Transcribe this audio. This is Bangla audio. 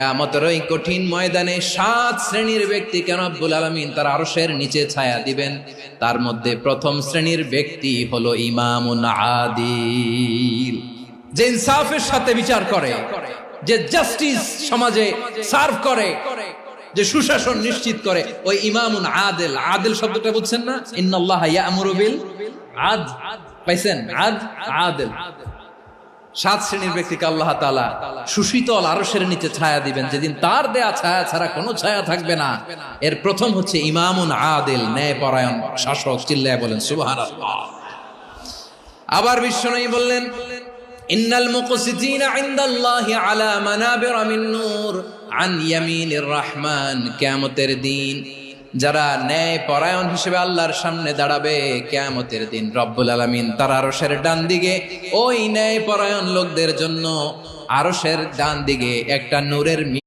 কিয়ামতের ওই কঠিন ময়দানে 7 শ্রেণীর ব্যক্তিকে রব্বুল আলামিন তার আরশের নিচে ছায়া দিবেন। তার মধ্যে প্রথম শ্রেণীর ব্যক্তি হলো ইমামুন আদিল, যে ইনসাফের সাথে বিচার করে, যে জাস্টিস সমাজে সার্ভ করে, যে সুশাসন নিশ্চিত করে, ওই ইমামুন আদিল। আদিল শব্দটা বুঝছেন না? ইন্নাল্লাহা ইয়া'মুরু বিল আদল, পাইছেন? আদিল। 7 শ্রেণীর ব্যক্তিকে আল্লাহ তাআলা সুশীতল আরশের নিচে ছায়া দিবেন, যেদিন তার দেয়া ছায়া ছাড়া কোনো ছায়া থাকবে না। এর প্রথম হচ্ছে ইমামুন আদিল, ন্যায়পরায়ণ শাসক। চিল্লায় বলেন সুবহানাল্লাহ। আবার বিশ্বনবী বললেন, ইন্নাল মুকসিতিনা ইনদাল্লাহি আলা মানাবিরা মিন নূর আন ইয়ামিনির রহমান। কিয়ামতের দিন যারা ন্যায় পরায়ণ হিসেবে আল্লাহর সামনে দাঁড়াবে, কিয়ামতের দিন রব্বুল আলামিন তার আরশের ডান দিকে ওই ন্যায় পরায়ণ লোকদের জন্য আরশের ডান দিকে একটা নূরের